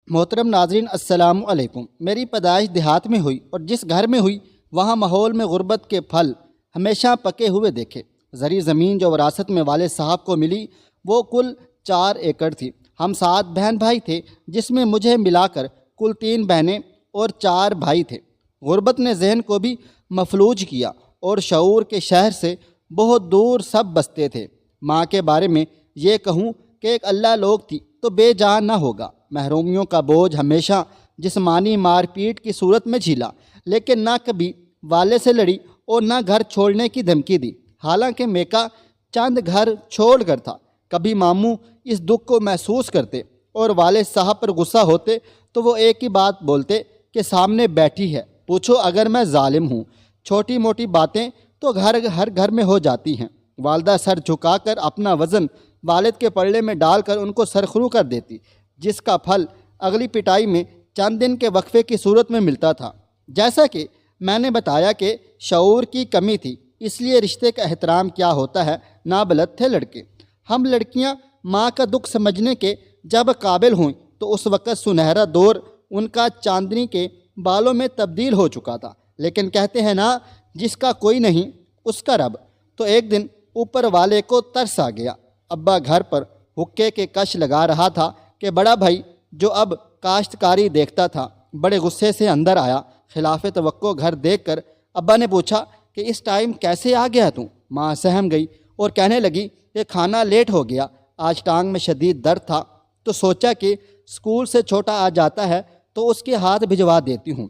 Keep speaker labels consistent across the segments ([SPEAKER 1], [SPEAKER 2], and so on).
[SPEAKER 1] محترم ناظرین السلام علیکم۔ میری پیدائش دیہات میں ہوئی اور جس گھر میں ہوئی وہاں ماحول میں غربت کے پھل ہمیشہ پکے ہوئے دیکھے۔ زرعی زمین جو وراثت میں والد صاحب کو ملی وہ کل 4 ایکڑ تھی۔ ہم 7 بہن بھائی تھے جس میں مجھے ملا کر کل 3 بہنیں اور 4 بھائی تھے۔ غربت نے ذہن کو بھی مفلوج کیا اور شعور کے شہر سے بہت دور سب بستے تھے۔ ماں کے بارے میں یہ کہوں کہ ایک اللہ لوگ تھی تو بے جان نہ ہوگا۔ محرومیوں کا بوجھ ہمیشہ جسمانی مار پیٹ کی صورت میں جھیلا، لیکن نہ کبھی والد سے لڑی اور نہ گھر چھوڑنے کی دھمکی دی۔ حالانکہ میکا چند گھر چھوڑ کر تھا۔ کبھی ماموں اس دکھ کو محسوس کرتے اور والد صاحب پر غصہ ہوتے تو وہ ایک ہی بات بولتے کہ سامنے بیٹھی ہے، پوچھو اگر میں ظالم ہوں۔ چھوٹی موٹی باتیں تو ہر گھر میں ہو جاتی ہیں۔ والدہ سر جھکا کر اپنا وزن والد کے پلڑے میں ڈال کر ان کو سرخرو کر دیتی، جس کا پھل اگلی پٹائی میں چند دن کے وقفے کی صورت میں ملتا تھا۔ جیسا کہ میں نے بتایا کہ شعور کی کمی تھی، اس لیے رشتے کا احترام کیا ہوتا ہے نابلد تھے لڑکے۔ ہم لڑکیاں ماں کا دکھ سمجھنے کے جب قابل ہوئیں تو اس وقت سنہرا دور ان کا چاندنی کے بالوں میں تبدیل ہو چکا تھا۔ لیکن کہتے ہیں نا، جس کا کوئی نہیں اس کا رب۔ تو ایک دن اوپر والے کو ترس آ گیا۔ ابا گھر پر حقے کے کش لگا رہا تھا کہ بڑا بھائی جو اب کاشتکاری دیکھتا تھا بڑے غصے سے اندر آیا۔ خلاف توقع گھر دیکھ کر ابا نے پوچھا کہ اس ٹائم کیسے آ گیا تم؟ ماں سہم گئی اور کہنے لگی کہ کھانا لیٹ ہو گیا، آج ٹانگ میں شدید درد تھا تو سوچا کہ اسکول سے چھوٹا آ جاتا ہے تو اس کے ہاتھ بھجوا دیتی ہوں۔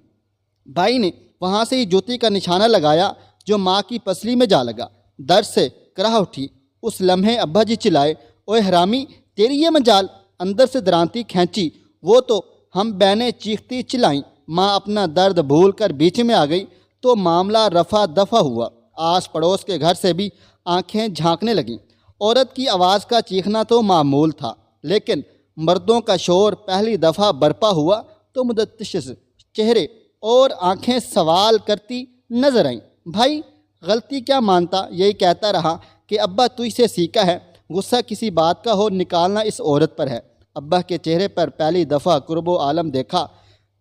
[SPEAKER 1] بھائی نے وہاں سے ہی جوتی کا نشانہ لگایا جو ماں کی پسلی میں جا لگا۔ درد سے کراہ اٹھی۔ اس لمحے ابا جی چلائے، اوے حرامی تیری یہ مجال! اندر سے درانتی کھینچی وہ تو ہم بہنیں چیختی چلائیں۔ ماں اپنا درد بھول کر بیچ میں آ گئی تو معاملہ رفع دفع ہوا۔ آس پڑوس کے گھر سے بھی آنکھیں جھانکنے لگیں۔ عورت کی آواز کا چیخنا تو معمول تھا، لیکن مردوں کا شور پہلی دفعہ برپا ہوا تو مدتشس چہرے اور آنکھیں سوال کرتی نظر آئیں۔ بھائی غلطی کیا مانتا، یہی کہتا رہا کہ ابا تجھ سے سیکھا ہے، غصہ کسی بات کا ہو نکالنا اس عورت پر ہے۔ ابا کے چہرے پر پہلی دفعہ قرب و عالم دیکھا،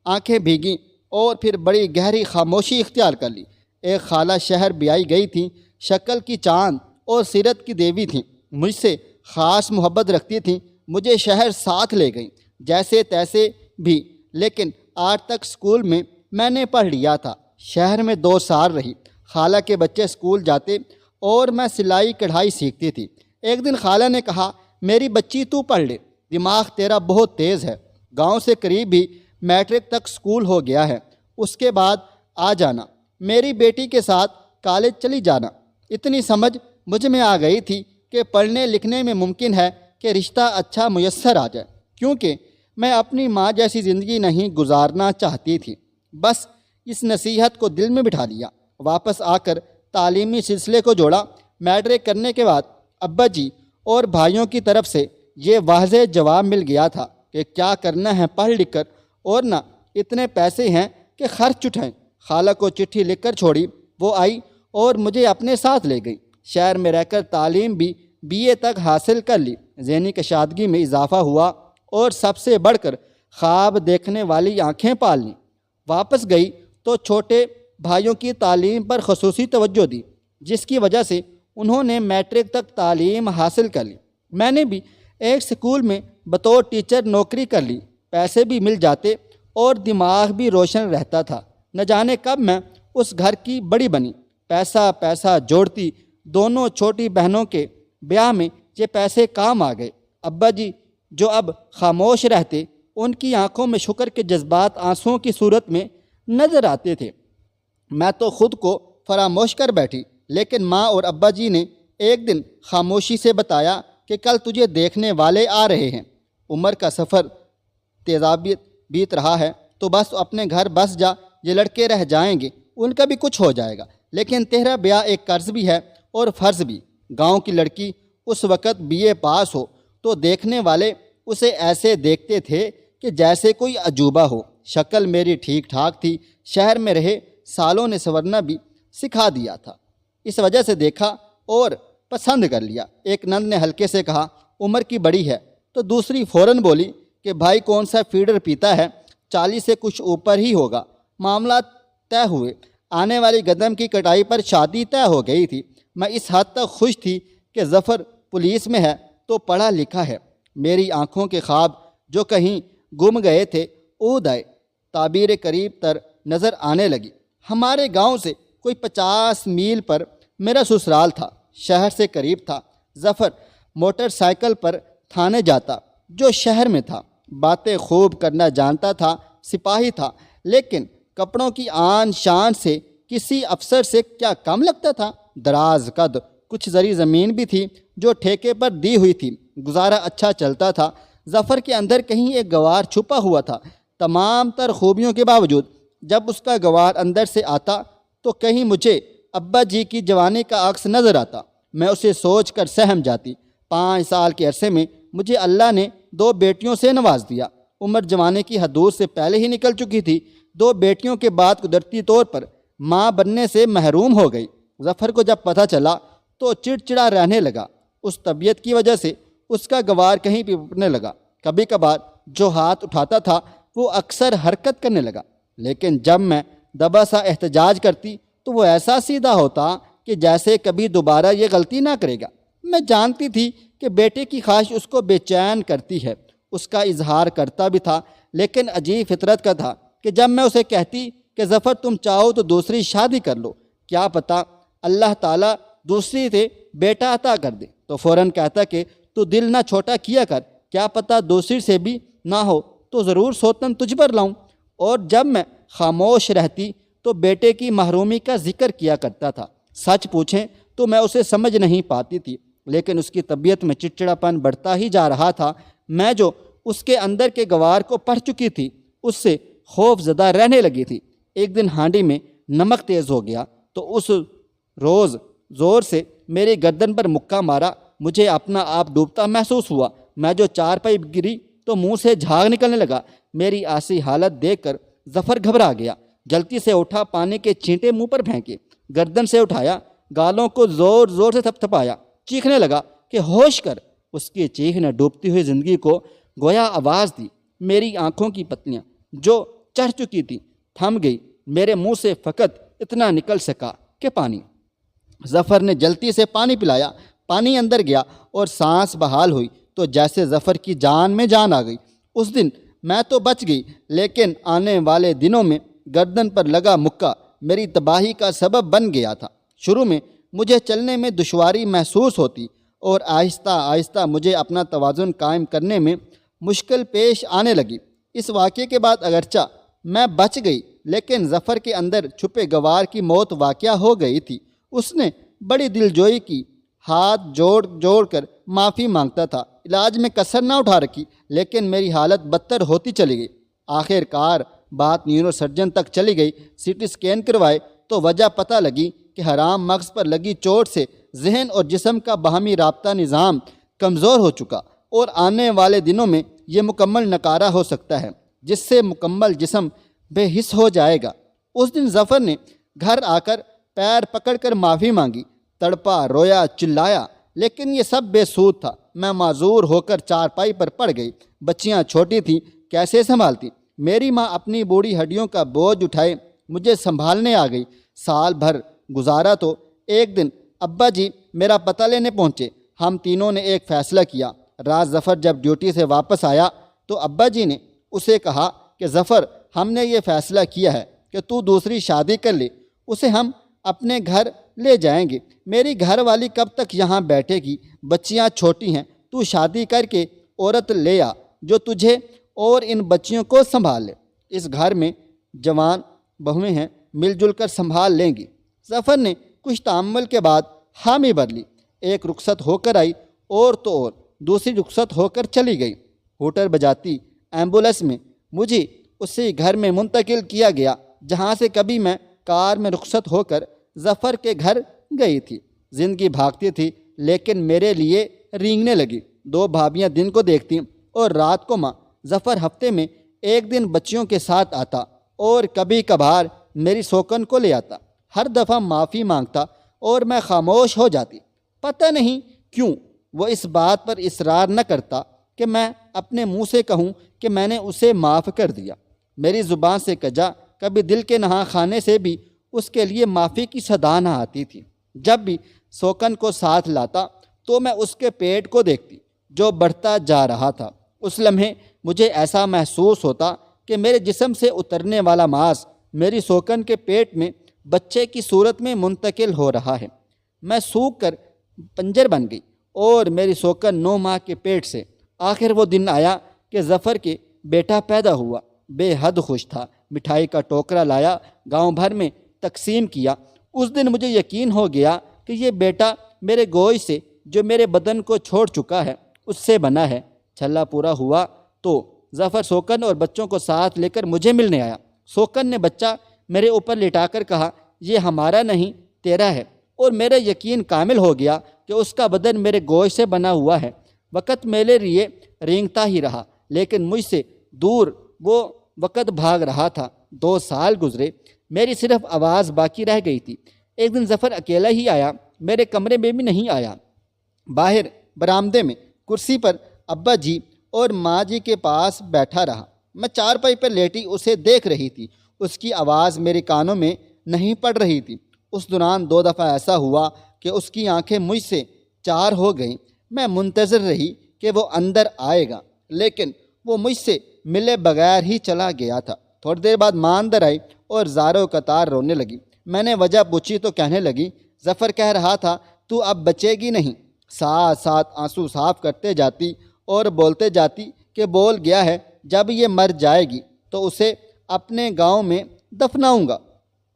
[SPEAKER 1] آنکھیں بھیگیں اور پھر بڑی گہری خاموشی اختیار کر لی۔ ایک خالہ شہر بیائی گئی تھیں، شکل کی چاند اور سیرت کی دیوی تھیں، مجھ سے خاص محبت رکھتی تھیں۔ مجھے شہر ساتھ لے گئیں جیسے تیسے بھی، لیکن آج تک اسکول میں نے پڑھ لیا تھا۔ شہر میں 2 سال رہی۔ خالہ کے بچے اسکول جاتے اور میں سلائی کڑھائی سیکھتی تھی۔ ایک دن خالہ نے کہا، میری بچی تو پڑھ لے، دماغ تیرا بہت تیز ہے، گاؤں سے قریب بھی میٹرک تک اسکول ہو گیا ہے، اس کے بعد آ جانا، میری بیٹی کے ساتھ کالج چلی جانا۔ اتنی سمجھ مجھ میں آ گئی تھی کہ پڑھنے لکھنے میں ممکن ہے کہ رشتہ اچھا میسر آ جائے، کیونکہ میں اپنی ماں جیسی زندگی نہیں گزارنا چاہتی تھی۔ بس اس نصیحت کو دل میں بٹھا لیا۔ واپس آ کر تعلیمی سلسلے کو جوڑا۔ میٹرک کرنے کے بعد ابا جی اور بھائیوں کی طرف سے یہ واضح جواب مل گیا تھا کہ کیا کرنا ہے پڑھ لکھ کر، اور نہ اتنے پیسے ہیں کہ خرچ اٹھائیں۔ خالہ کو چٹھی لکھ کر چھوڑی، وہ آئی اور مجھے اپنے ساتھ لے گئی۔ شہر میں رہ کر تعلیم بھی BA تک حاصل کر لی۔ ذہنی کشادگی میں اضافہ ہوا اور سب سے بڑھ کر خواب دیکھنے والی آنکھیں پال لیں۔ واپس گئی تو چھوٹے بھائیوں کی تعلیم پر خصوصی توجہ دی، جس کی وجہ سے انہوں نے میٹرک تک تعلیم حاصل کر لی۔ میں نے بھی ایک سکول میں بطور ٹیچر نوکری کر لی، پیسے بھی مل جاتے اور دماغ بھی روشن رہتا تھا۔ نہ جانے کب میں اس گھر کی بڑی بنی، پیسہ جوڑتی۔ دونوں چھوٹی بہنوں کے بیاہ میں یہ پیسے کام آ گئے۔ ابا جی جو اب خاموش رہتے، ان کی آنکھوں میں شکر کے جذبات آنسوؤں کی صورت میں نظر آتے تھے۔ میں تو خود کو فراموش کر بیٹھی، لیکن ماں اور ابا جی نے ایک دن خاموشی سے بتایا کہ کل تجھے دیکھنے والے آ رہے ہیں۔ عمر کا سفر تیزابیت بیت رہا ہے تو بس اپنے گھر بس جا، یہ لڑکے رہ جائیں گے، ان کا بھی کچھ ہو جائے گا، لیکن تیرا بیاہ ایک قرض بھی ہے اور فرض بھی۔ گاؤں کی لڑکی اس وقت BA پاس ہو تو دیکھنے والے اسے ایسے دیکھتے تھے کہ جیسے کوئی عجوبہ ہو۔ شکل میری ٹھیک ٹھاک تھی، شہر میں رہے سالوں نے سنورنا بھی سکھا دیا تھا، اس وجہ سے دیکھا اور پسند کر لیا۔ ایک نند نے ہلکے سے کہا، عمر کی بڑی ہے، تو دوسری فوراً بولی کہ بھائی کون سا فیڈر پیتا ہے، 40 سے کچھ اوپر ہی ہوگا۔ معاملات طے ہوئے، آنے والی گندم کی کٹائی پر شادی طے ہو گئی تھی۔ میں اس حد تک خوش تھی کہ ظفر پولیس میں ہے تو پڑھا لکھا ہے۔ میری آنکھوں کے خواب جو کہیں گم گئے تھے اود آئے، تعبیر قریب تر نظر آنے لگی۔ ہمارے گاؤں سے کوئی 50 میل پر میرا سسرال تھا، شہر سے قریب تھا۔ ظفر موٹر سائیکل پر تھانے جاتا جو شہر میں تھا، باتیں خوب کرنا جانتا تھا، سپاہی تھا، لیکن کپڑوں کی آن شان سے کسی افسر سے کیا کم لگتا تھا۔ دراز قد، کچھ زرعی زمین بھی تھی جو ٹھیکے پر دی ہوئی تھی، گزارا اچھا چلتا تھا۔ ظفر کے اندر کہیں ایک گوار چھپا ہوا تھا۔ تمام تر خوبیوں کے باوجود جب اس کا گوار اندر سے آتا تو کہیں مجھے ابا جی کی جوانی کا عکس نظر آتا۔ میں اسے سوچ کر سہم جاتی۔ 5 سال کے عرصے میں مجھے اللہ نے 2 بیٹیوں سے نواز دیا۔ عمر جوانی کی حدود سے پہلے ہی نکل چکی تھی۔ 2 بیٹیوں کے بعد قدرتی طور پر ماں بننے سے محروم ہو گئی۔ ظفر کو جب پتہ چلا تو چڑچڑا رہنے لگا۔ اس طبیعت کی وجہ سے اس کا گوار کہیں پھپنے لگا۔ کبھی کبھار جو ہاتھ اٹھاتا تھا وہ اکثر حرکت کرنے لگا، لیکن جب میں دبا سا احتجاج کرتی تو وہ ایسا سیدھا ہوتا کہ جیسے کبھی دوبارہ یہ غلطی نہ کرے گا۔ میں جانتی تھی کہ بیٹے کی خواہش اس کو بے چین کرتی ہے، اس کا اظہار کرتا بھی تھا، لیکن عجیب فطرت کا تھا کہ جب میں اسے کہتی کہ ظفر تم چاہو تو دوسری شادی کر لو، کیا پتہ اللہ تعالیٰ دوسری سے بیٹا عطا کر دے، تو فوراً کہتا کہ تو دل نہ چھوٹا کیا کر، کیا پتہ دوسری سے بھی نہ ہو تو ضرور سوتن تجھ پر لاؤں۔ اور جب میں خاموش رہتی تو بیٹے کی محرومی کا ذکر کیا کرتا تھا۔ سچ پوچھیں تو میں اسے سمجھ نہیں پاتی تھی، لیکن اس کی طبیعت میں چڑچڑاپن بڑھتا ہی جا رہا تھا۔ میں جو اس کے اندر کے گوار کو پڑھ چکی تھی اس سے خوف زدہ رہنے لگی تھی۔ ایک دن ہانڈی میں نمک تیز ہو گیا تو اس روز زور سے میری گردن پر مکہ مارا۔ مجھے اپنا آپ ڈوبتا محسوس ہوا۔ میں جو چارپائی گری تو منہ سے جھاگ نکلنے لگا۔ میری ایسی حالت دیکھ کر ظفر گھبرا گیا، جلدی سے اٹھا، پانی کے چھینٹے منہ پر پھینکے، گردن سے اٹھایا، گالوں کو زور زور سے تھپتھپایا، چیخنے لگا کہ ہوش کر۔ اس کی چیخ نے ڈوبتی ہوئی زندگی کو گویا آواز دی۔ میری آنکھوں کی پتلیاں جو چڑھ چکی تھیں تھم گئی۔ میرے منہ سے فقط اتنا نکل سکا کہ پانی۔ ظفر نے جلدی سے پانی پلایا، پانی اندر گیا اور سانس بحال ہوئی تو جیسے ظفر کی جان میں جان آ گئی۔ اس دن میں تو بچ گئی، لیکن آنے والے دنوں میں گردن پر لگا مکہ میری تباہی کا سبب بن گیا تھا۔ شروع میں مجھے چلنے میں دشواری محسوس ہوتی اور آہستہ آہستہ مجھے اپنا توازن قائم کرنے میں مشکل پیش آنے لگی۔ اس واقعے کے بعد اگرچہ میں بچ گئی، لیکن ظفر کے اندر چھپے گوار کی موت واقعہ ہو گئی تھی۔ اس نے بڑی دلجوئی کی، ہاتھ جوڑ جوڑ کر معافی مانگتا تھا۔ علاج میں کسر نہ اٹھا رکھی، لیکن میری حالت بدتر ہوتی چلی گئی۔ آخر کار بات نیورو سرجن تک چلی گئی۔ سی ٹی اسکین کروائے تو وجہ پتہ لگی کہ حرام مغز پر لگی چوٹ سے ذہن اور جسم کا باہمی رابطہ نظام کمزور ہو چکا اور آنے والے دنوں میں یہ مکمل نکارہ ہو سکتا ہے، جس سے مکمل جسم بے حس ہو جائے گا۔ اس دن ظفر نے گھر آ کر پیر پکڑ کر معافی مانگی، تڑپا، رویا، چلایا، لیکن یہ سب بے سود تھا۔ میں معذور ہو کر چارپائی پر پڑ گئی۔ بچیاں چھوٹی تھیں، کیسے سنبھالتی؟ میری ماں اپنی بوڑھی ہڈیوں کا بوجھ اٹھائے مجھے سنبھالنے آ گئی۔ سال بھر گزارا تو ایک دن ابا جی میرا پتہ لینے پہنچے۔ ہم تینوں نے ایک فیصلہ کیا۔ رات ظفر جب ڈیوٹی سے واپس آیا تو ابا جی نے اسے کہا کہ ظفر، ہم نے یہ فیصلہ کیا ہے کہ تو دوسری شادی کر لے، اسے ہم اپنے گھر لے جائیں گے۔ میری گھر والی کب تک یہاں بیٹھے گی؟ بچیاں چھوٹی ہیں، تو شادی کر کے عورت لے آ جو تجھے اور ان بچیوں کو سنبھال لے۔ اس گھر میں جوان بہویں ہیں، مل جل کر سنبھال لیں گی۔ ظفر نے کچھ تأمل کے بعد حامی بھر لی۔ ایک رخصت ہو کر آئی اور تو اور دوسری رخصت ہو کر چلی گئی۔ ہوٹر بجاتی ایمبولینس میں مجھے اسی گھر میں منتقل کیا گیا جہاں سے کبھی میں کار میں رخصت ہو کر ظفر کے گھر گئی تھی۔ زندگی بھاگتی تھی لیکن میرے لیے رینگنے لگی۔ 2 بھابیاں دن کو دیکھتی اور رات کو ماں۔ ظفر ہفتے میں ایک دن بچیوں کے ساتھ آتا اور کبھی کبھار میری سوکن کو لے آتا۔ ہر دفعہ معافی مانگتا اور میں خاموش ہو جاتی۔ پتہ نہیں کیوں وہ اس بات پر اصرار نہ کرتا کہ میں اپنے منہ سے کہوں کہ میں نے اسے معاف کر دیا۔ میری زبان سے کجا کبھی دل کے نہا خانے سے بھی اس کے لیے معافی کی صدا نہ آتی تھی۔ جب بھی سوکن کو ساتھ لاتا تو میں اس کے پیٹ کو دیکھتی جو بڑھتا جا رہا تھا۔ اس لمحے مجھے ایسا محسوس ہوتا کہ میرے جسم سے اترنے والا ماس میری سوکن کے پیٹ میں بچے کی صورت میں منتقل ہو رہا ہے۔ میں سوکھ کر پنجر بن گئی اور میری سوکن 9 ماہ کے پیٹ سے آخر وہ دن آیا کہ ظفر کے بیٹا پیدا ہوا۔ بے حد خوش تھا، مٹھائی کا ٹوکرا لایا، گاؤں بھر میں تقسیم کیا۔ اس دن مجھے یقین ہو گیا کہ یہ بیٹا میرے گوشت سے جو میرے بدن کو چھوڑ چکا ہے اس سے بنا ہے۔ چھلا پورا ہوا تو ظفر سوکن اور بچوں کو ساتھ لے کر مجھے ملنے آیا۔ سوکن نے بچہ میرے اوپر لٹا کر کہا، یہ ہمارا نہیں تیرا ہے، اور میرا یقین کامل ہو گیا کہ اس کا بدن میرے گوشت سے بنا ہوا ہے۔ وقت میرے لیے رینگتا ہی رہا لیکن مجھ سے دور وہ وقت بھاگ رہا تھا۔ 2 سال گزرے، میری صرف آواز باقی رہ گئی تھی۔ ایک دن ظفر اکیلا ہی آیا، میرے کمرے میں بھی نہیں آیا۔ باہر برآمدے میں کرسی پر ابا جی اور ماں جی کے پاس بیٹھا رہا۔ میں چارپائی پر لیٹی اسے دیکھ رہی تھی۔ اس کی آواز میرے کانوں میں نہیں پڑ رہی تھی۔ اس دوران 2 دفعہ ایسا ہوا کہ اس کی آنکھیں مجھ سے 4 ہو گئیں۔ میں منتظر رہی کہ وہ اندر آئے گا لیکن وہ مجھ سے ملے بغیر ہی چلا گیا تھا۔ تھوڑی دیر بعد ماں اندر آئی اور زاروں قطار رونے لگی۔ میں نے وجہ پوچھی تو کہنے لگی، ظفر کہہ رہا تھا تو اب بچے گی نہیں۔ ساتھ ساتھ آنسو صاف کرتے جاتی اور بولتے جاتی کہ بول گیا ہے جب یہ مر جائے گی تو اسے اپنے گاؤں میں دفناؤں گا۔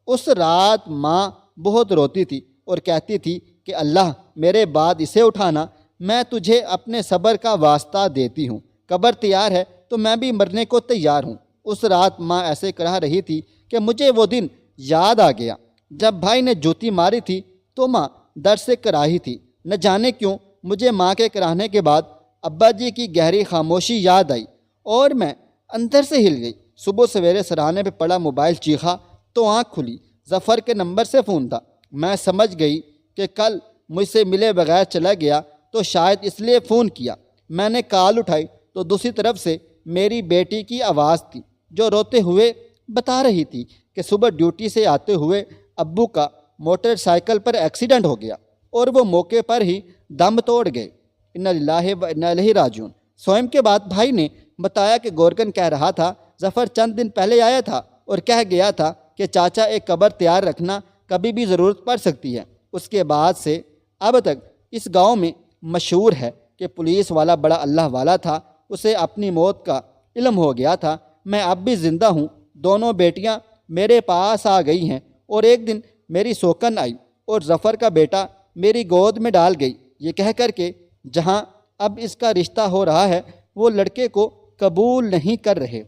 [SPEAKER 1] اس رات ماں بہت روتی تھی اور کہتی تھی کہ اللہ میرے بعد اسے اٹھانا، میں تجھے اپنے صبر کا واسطہ دیتی ہوں، قبر تیار ہے تو میں بھی مرنے کو تیار ہوں۔ اس رات ماں ایسے کرا رہی تھی کہ مجھے وہ دن یاد آ گیا جب بھائی نے جوتی ماری تھی تو ماں در سے کراہی تھی۔ نہ جانے کیوں مجھے ماں کے کراہنے کے بعد ابا جی کی گہری خاموشی یاد آئی اور میں اندر سے ہل گئی۔ صبح سویرے سرہانے پہ پڑا موبائل چیخا تو آنکھ کھلی، ظفر کے نمبر سے فون تھا۔ میں سمجھ گئی کہ کل مجھ سے ملے بغیر چلا گیا تو شاید اس لیے فون کیا۔ میں نے کال اٹھائی تو دوسری طرف سے میری بیٹی کی آواز تھی جو روتے ہوئے بتا رہی تھی کہ صبح ڈیوٹی سے آتے ہوئے ابو کا موٹر سائیکل پر ایکسیڈنٹ ہو گیا اور وہ موقع پر ہی دم توڑ گئے۔ انا للہ و انا الیہ راجعون۔ سوئم کے بعد بھائی نے بتایا کہ گورکن کہہ رہا تھا ظفر چند دن پہلے آیا تھا اور کہہ گیا تھا کہ چاچا ایک قبر تیار رکھنا، کبھی بھی ضرورت پڑ سکتی ہے۔ اس کے بعد سے اب تک اس گاؤں میں مشہور ہے کہ پولیس والا بڑا اللہ والا تھا، اسے اپنی موت کا علم ہو گیا تھا۔ میں اب بھی زندہ ہوں، دونوں بیٹیاں میرے پاس آ گئی ہیں اور ایک دن میری سوکن آئی اور ظفر کا بیٹا میری گود میں ڈال گئی، یہ کہہ کر کہ جہاں اب اس کا رشتہ ہو رہا ہے وہ لڑکے کو قبول نہیں کر رہے۔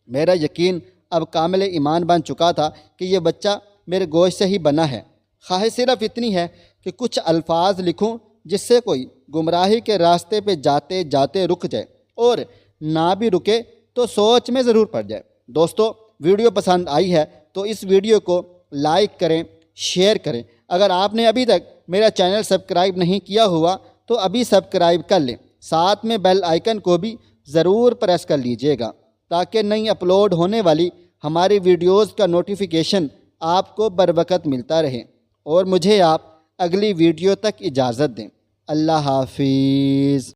[SPEAKER 1] میرا یقین اب کامل ایمان بن چکا تھا کہ یہ بچہ میرے گوشت سے ہی بنا ہے۔ خواہش صرف اتنی ہے کہ کچھ الفاظ لکھوں جس سے کوئی گمراہی کے راستے پہ جاتے جاتے رک جائے، اور نہ بھی رکے تو سوچ میں ضرور پڑ جائے۔ دوستو، ویڈیو پسند آئی ہے تو اس ویڈیو کو لائک کریں، شیئر کریں۔ اگر آپ نے ابھی تک میرا چینل سبسکرائب نہیں کیا ہوا تو ابھی سبسکرائب کر لیں، ساتھ میں بیل آئیکن کو بھی ضرور پریس کر لیجئے گا تاکہ نئی اپلوڈ ہونے والی ہماری ویڈیوز کا نوٹیفیکیشن آپ کو بروقت ملتا رہے۔ اور مجھے آپ اگلی ویڈیو تک اجازت دیں۔ اللہ حافظ۔